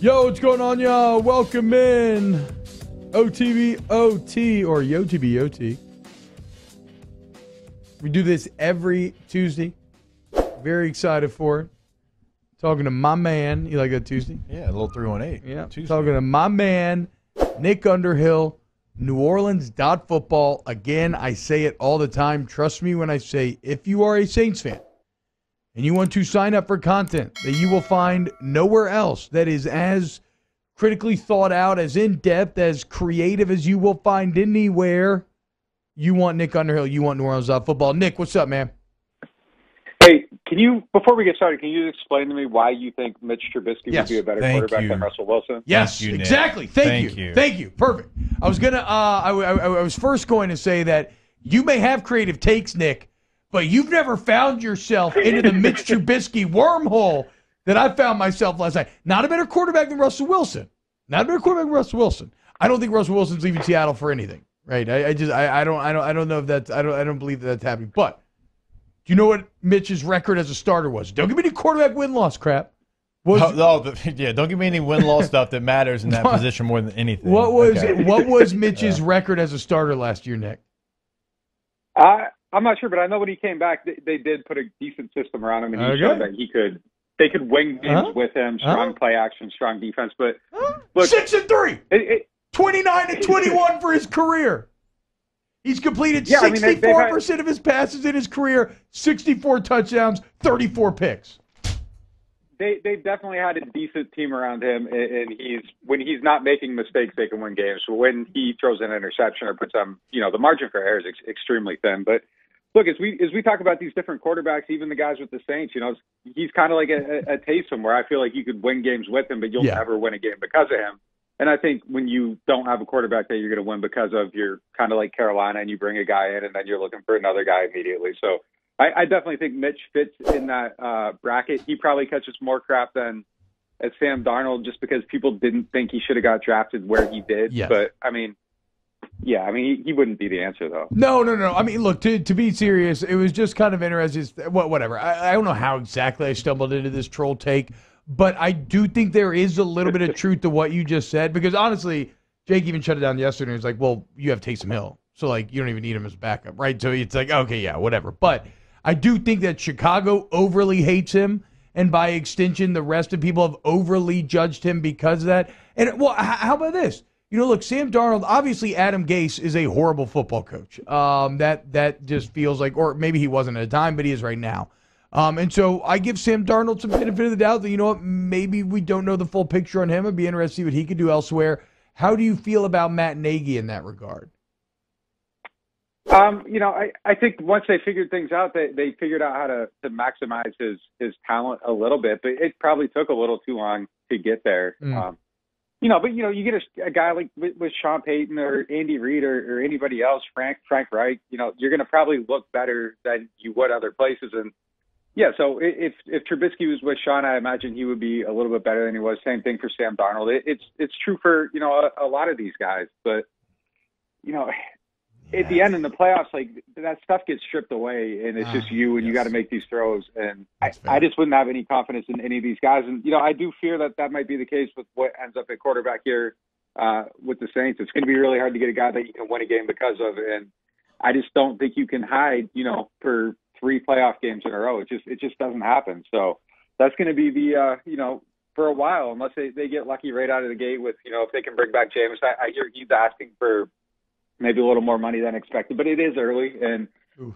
Yo, what's going on, y'all? Welcome in. OTBOT or YOTBOT. We do this every Tuesday. Very excited for it. Talking to my man. You like that Tuesday? Yeah, a little 318. Yeah. Tuesday. Talking to my man, Nick Underhill, New Orleans Football. Again, I say it all the time. Trust me when I say, if you are a Saints fan and you want to sign up for content that you will find nowhere else that is as critically thought out, as in-depth, as creative as you will find anywhere, you want Nick Underhill. You want New Orleans Football. Nick, what's up, man? Hey, before we get started, can you explain to me why you think Mitch Trubisky would be a better quarterback than Russell Wilson? Yes, Thank you, exactly. Thank you. Perfect. I was I was first going to say that you may have creative takes, Nick, but you've never found yourself into the Mitch Trubisky wormhole that I found myself last night. Not a better quarterback than Russell Wilson. I don't think Russell Wilson's leaving Seattle for anything. Right? I don't know if that's I don't believe that's happening. But do you know what Mitch's record as a starter was? Don't give me any quarterback win-loss crap. Don't give me any win-loss stuff that matters in that position more than anything. What was Mitch's record as a starter last year, Nick? I'm not sure, but I know when he came back, they did put a decent system around him, and he showed that they could win games with him, strong play action, strong defense. But look, 6-3, 29-21 for his career. He's completed 64% of his passes in his career, 64 touchdowns, 34 picks. They definitely had a decent team around him, and when he's not making mistakes, they can win games. So when he throws an interception or puts them, the margin for error is extremely thin. But look, as we talk about these different quarterbacks, even the guys with the Saints, he's kind of like a Taysom, where I feel like you could win games with him, but you'll never win a game because of him. And I think when you don't have a quarterback that you're going to win because of, you're kind of like Carolina, and you bring a guy in, and then you're looking for another guy immediately. So I definitely think Mitch fits in that bracket. He probably catches more crap than Sam Darnold, just because people didn't think he should have got drafted where he did. Yes. But he wouldn't be the answer, though. No. I mean, look, to be serious, it was just kind of interesting. Whatever. I don't know how exactly I stumbled into this troll take, but I do think there is a little bit of truth to what you just said, because honestly, Jake even shut it down yesterday. He's like, well, you have Taysom Hill, so like you don't even need him as backup, right? So it's like, okay, yeah, whatever. But I do think that Chicago overly hates him, and by extension, the rest of people have overly judged him because of that. And, well, how about this? Look, Sam Darnold, obviously Adam Gase is a horrible football coach. That just feels like, or maybe he wasn't at the time, but he is right now. And so I give Sam Darnold some benefit of the doubt that, maybe we don't know the full picture on him. I'd be interested to see what he could do elsewhere. How do you feel about Matt Nagy in that regard? I think once they figured things out, they figured out how to maximize his talent a little bit, but it probably took a little too long to get there. You get a guy like with Sean Payton or Andy Reid or anybody else, Frank Reich, you're going to probably look better than you would other places. And yeah, so if Trubisky was with Sean, I imagine he would be a little bit better than he was. Same thing for Sam Darnold. It's true for, a lot of these guys, but, at the end in the playoffs, like that stuff gets stripped away, and it's just you, and you got to make these throws. And I just wouldn't have any confidence in any of these guys. And I do fear that might be the case with what ends up at quarterback here with the Saints. It's going to be really hard to get a guy that you can win a game because of, and I just don't think you can hide, for 3 playoff games in a row. It just doesn't happen. So that's going to be the for a while, unless they get lucky right out of the gate with if they can bring back Jameis. I hear he's asking for maybe a little more money than expected, but it is early, and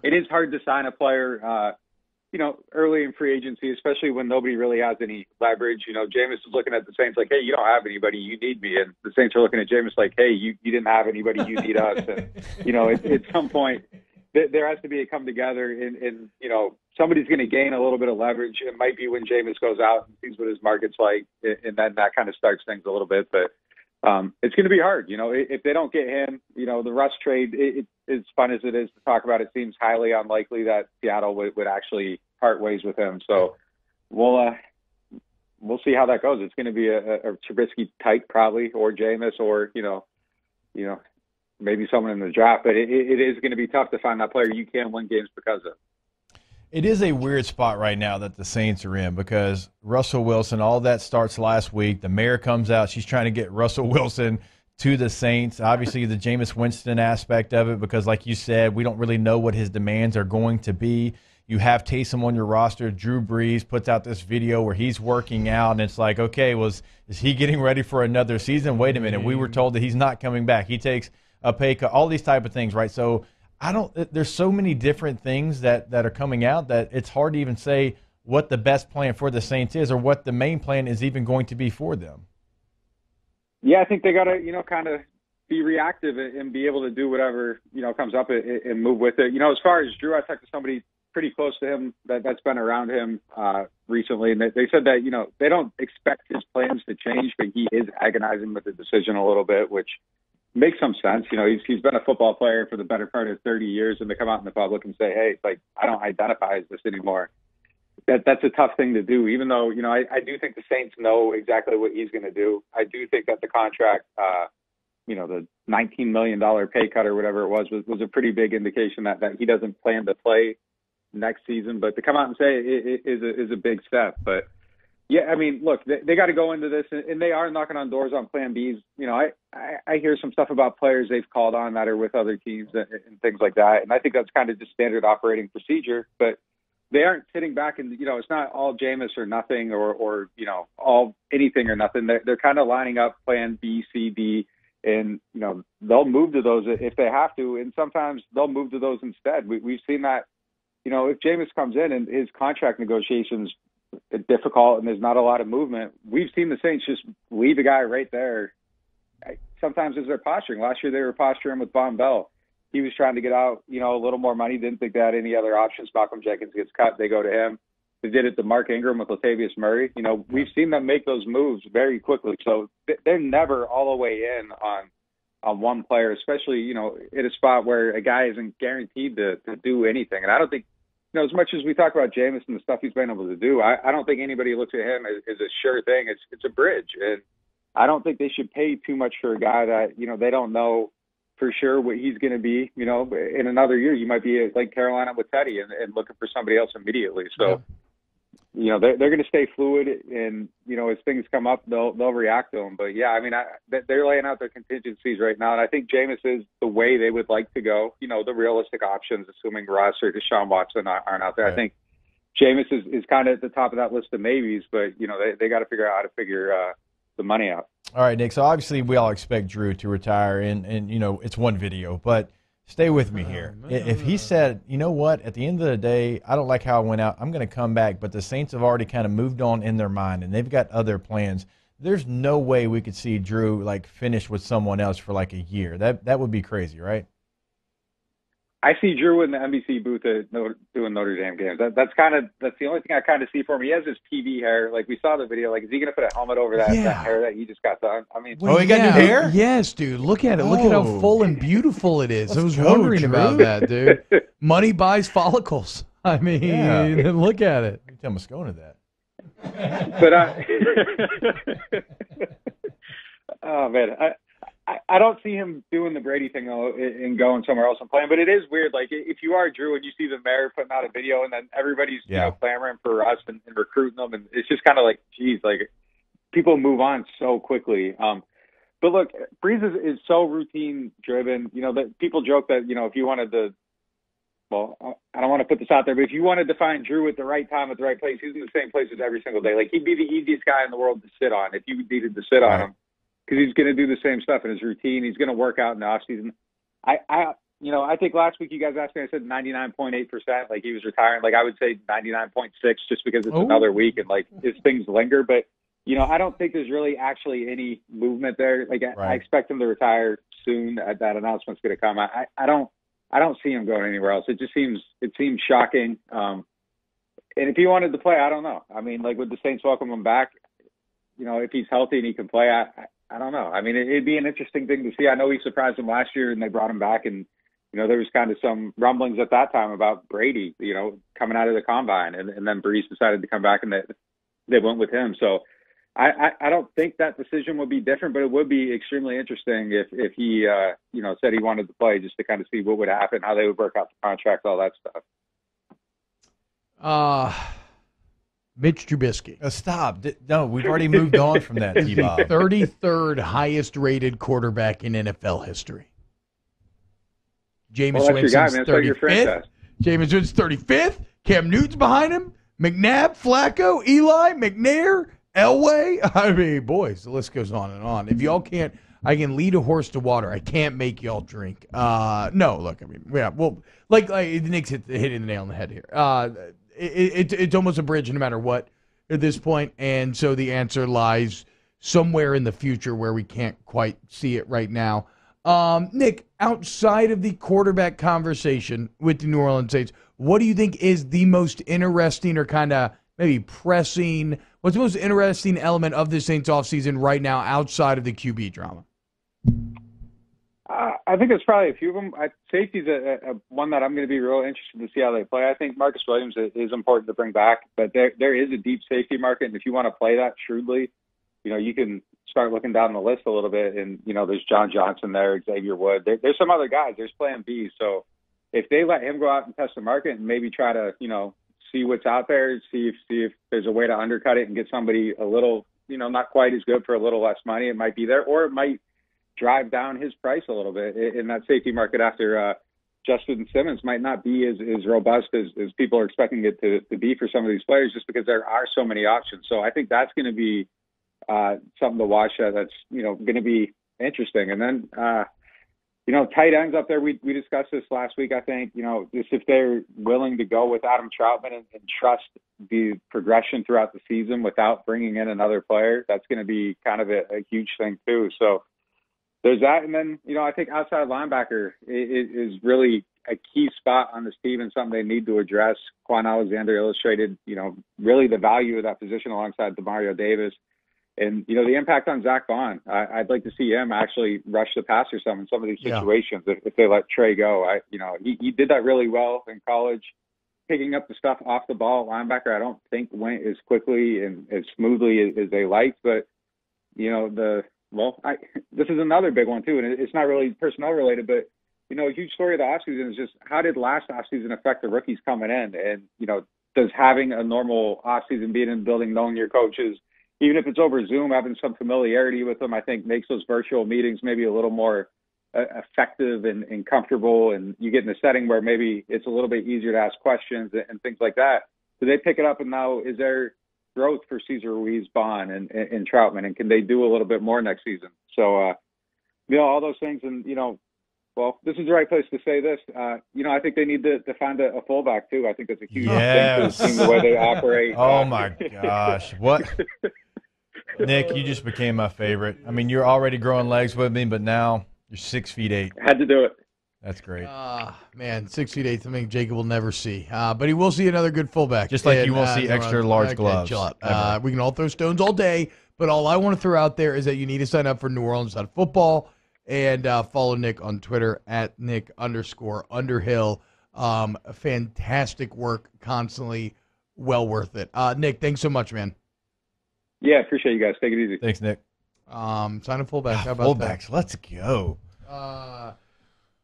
it is hard to sign a player, early in free agency, especially when nobody really has any leverage. Jameis is looking at the Saints like, hey, you don't have anybody, you need me. And the Saints are looking at Jameis like, hey, you didn't have anybody, you need us. And, at some point, there has to be a come together, and somebody's going to gain a little bit of leverage. It might be when Jameis goes out and sees what his market's like, and then that kind of starts things a little bit. But it's going to be hard. If they don't get him, the Russ trade, as fun as it is to talk about, it seems highly unlikely that Seattle would actually part ways with him. So we'll see how that goes. It's going to be a Trubisky type probably, or Jameis, or, maybe someone in the draft, but it is going to be tough to find that player you can win games because of. It is a weird spot right now that the Saints are in because Russell Wilson, all that starts last week. The mayor comes out. She's trying to get Russell Wilson to the Saints. Obviously, the Jameis Winston aspect of it because, like you said, we don't really know what his demands are going to be. You have Taysom on your roster. Drew Brees puts out this video where he's working out, and it's like, okay, is he getting ready for another season? Wait a minute. We were told that he's not coming back. He takes a pay cut, all these type of things, right? So there's so many different things that are coming out that it's hard to even say what the best plan for the Saints is or what the main plan is even going to be for them. Yeah, I think they got to, kind of be reactive and be able to do whatever, comes up and move with it. As far as Drew, I talked to somebody pretty close to him that's been around him recently, and they said that, they don't expect his plans to change, but he is agonizing with the decision a little bit, which makes some sense. He's been a football player for the better part of 30 years, and to come out in the public and say, hey, it's like, I don't identify as this anymore. That's a tough thing to do, even though, I do think the Saints know exactly what he's going to do. I do think that the contract, the $19 million pay cut or whatever it was a pretty big indication that he doesn't plan to play next season. But to come out and say it is a big step. But yeah, I mean, look, they got to go into this, and they are knocking on doors on plan Bs. I hear some stuff about players they've called on that are with other teams and things like that. And I think that's kind of just standard operating procedure, but they aren't sitting back and, it's not all Jameis or nothing or all anything or nothing. They're kind of lining up plan B, C, D, and, they'll move to those if they have to. And sometimes they'll move to those instead. We've seen that, if Jameis comes in and his contract negotiations difficult and there's not a lot of movement, we've seen the Saints just leave a guy right there. Sometimes as they're posturing. Last year they were posturing with Von Bell. He was trying to get out, a little more money. Didn't think they had any other options. Malcolm Jenkins gets cut. They go to him. They did it to Mark Ingram with Latavius Murray. We've seen them make those moves very quickly. So they're never all the way in on one player, especially, in a spot where a guy isn't guaranteed to do anything. And I don't think, as much as we talk about Jameis and the stuff he's been able to do, I don't think anybody looks at him as a sure thing. It's a bridge. And I don't think they should pay too much for a guy that, they don't know for sure what he's going to be. In another year, you might be like Carolina with Teddy and looking for somebody else immediately. So, they're going to stay fluid, and, as things come up, they'll react to them. But, yeah, I mean, they're laying out their contingencies right now, and I think Jameis is the way they would like to go, the realistic options, assuming Russ or Deshaun Watson aren't out there. Right. I think Jameis is kind of at the top of that list of maybes, but, they got to figure out how to figure the money out. All right, Nick, so obviously we all expect Drew to retire, and it's one video, but stay with me here. If he said, you know what, at the end of the day, I don't like how I went out, I'm going to come back, but the Saints have already kind of moved on in their mind, and they've got other plans, there's no way we could see Drew, finish with someone else for, a year. That would be crazy, right? I see Drew in the NBC booth doing Notre Dame games. That's the only thing I kind of see for him. He has his TV hair. We saw the video. Is he going to put a helmet over that hair that he just got done? I mean, he got new hair? Yes, dude. Look at it. Look at how full and beautiful it is. I was wondering about that, dude. Money buys follicles. I mean, look at it. You tell Moscona that. But oh man, I don't see him doing the Brady thing though and going somewhere else and playing. But it is weird. If you are Drew and you see the mayor putting out a video and then everybody's clamoring for us and recruiting them, and it's just kind of geez, people move on so quickly. But look, Brees is so routine driven. That people joke that if you wanted to, well, I don't want to put this out there, but if you wanted to find Drew at the right time at the right place, he's in the same places every single day. He'd be the easiest guy in the world to sit on if you needed to sit on him. Because he's going to do the same stuff in his routine. He's going to work out in the offseason. I think last week you guys asked me, I said 99.8%, he was retiring. I would say 99.6 just because it's another week and his things linger. But, I don't think there's really actually any movement there. I expect him to retire soon. That announcement's going to come. I don't see him going anywhere else. It seems shocking. And if he wanted to play, I don't know. I mean, would the Saints welcome him back? If he's healthy and he can play, I don't know. I mean, it'd be an interesting thing to see. I know we surprised him last year and they brought him back, and, there was kind of some rumblings at that time about Brady, coming out of the combine, and then Brees decided to come back and they went with him. So I don't think that decision would be different, but it would be extremely interesting if he, said he wanted to play, just to kind of see what would happen, how they would work out the contract, all that stuff. Mitch Trubisky. Stop. No, we've already moved on from that, T-Bob. 33rd highest rated quarterback in NFL history. Jameis Well, that's your guy, Winston's man. Start your 35th. franchise. Jameis Winston's 35th. Cam Newton's behind him. McNabb, Flacco, Eli, McNair, Elway. I mean, boys, the list goes on and on. If y'all can't, I can lead a horse to water. I can't make y'all drink. No, look, I mean, yeah, well, like Nick's hitting the nail on the head here. It's almost a bridge no matter what at this point, and so the answer lies somewhere in the future where we can't quite see it right now. Nick, outside of the quarterback conversation with the New Orleans Saints, what do you think is the most interesting or kind of maybe pressing, what's the most interesting element of the Saints offseason right now outside of the QB drama? I think there's probably a few of them. Safety's a one that I'm going to be real interested to see how they play. I think Marcus Williams is important to bring back, but there is a deep safety market, and if you want to play that shrewdly, you can start looking down the list a little bit, and there's John Johnson there, Xavier Wood. There's some other guys. There's Plan B. So if they let him go out and test the market and maybe try to see what's out there, see if there's a way to undercut it and get somebody a little not quite as good for a little less money, it might be there, or it might drive down his price a little bit in that safety market after Justin Simmons might not be as robust as people are expecting it to be for some of these players, just because there are so many options. So I think that's going to be something to watch that's going to be interesting. And then tight ends up there, we discussed this last week. I think just if they're willing to go with Adam Troutman and trust the progression throughout the season without bringing in another player, that's going to be kind of a huge thing too. So there's that. And then, I think outside linebacker is really a key spot on this team and something they need to address. Quan Alexander illustrated, really the value of that position alongside DeMario Davis. And, the impact on Zach Vaughn. I'd like to see him actually rush the passer in some of these situations if they let Trey go. He did that really well in college. Picking up the stuff off the ball at linebacker, I don't think went as quickly and as smoothly as they liked. But, this is another big one too, and it's not really personnel related, but a huge story of the offseason is just how did last offseason affect the rookies coming in, and does having a normal offseason, being in the building, knowing your coaches, even if it's over Zoom, having some familiarity with them, I think makes those virtual meetings maybe a little more effective and comfortable, and you get in a setting where maybe it's a little bit easier to ask questions and things like that. Do they pick it up, and now is there growth for Cesar Ruiz, Bond, and Troutman, and can they do a little bit more next season? So, all those things, and this is the right place to say this. I think they need to find a fullback too. I think that's a huge thing for the team, the way they operate. Oh my gosh, what? Nick, you just became my favorite. I mean, you're already growing legs with me, but now you're 6'8". Had to do it. That's great. Man, 6'8", something Jacob will never see. But he will see another good fullback. Just like you won't see extra large gloves. Chill out. We can all throw stones all day, but all I want to throw out there is that you need to sign up for New Orleans Football and follow Nick on Twitter at Nick_Underhill. Fantastic work, constantly well worth it. Nick, thanks so much, man. Yeah, appreciate you guys. Take it easy. Thanks, Nick. Sign a fullback. How about fullbacks, that? Let's go.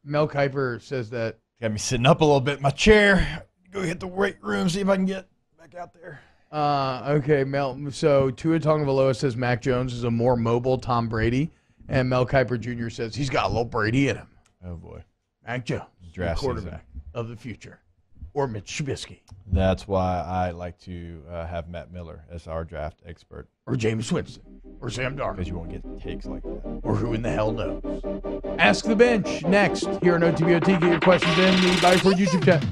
Mel Kiper says that. Got me sitting up a little bit in my chair. Go hit the weight room, see if I can get back out there. Okay, Mel. So Tua Tagovailoa says Mac Jones is a more mobile Tom Brady, and Mel Kiper Jr. says he's got a little Brady in him. Oh boy, Mac Jones, draft quarterback of the future, or Mitch Trubisky. That's why I like to have Matt Miller as our draft expert, or Jameis Winston, or Sam Darnold, because you won't get takes like that. Or who in the hell knows? Ask the Bench next here on OTBOT. Get your questions in the Body Report YouTube chat.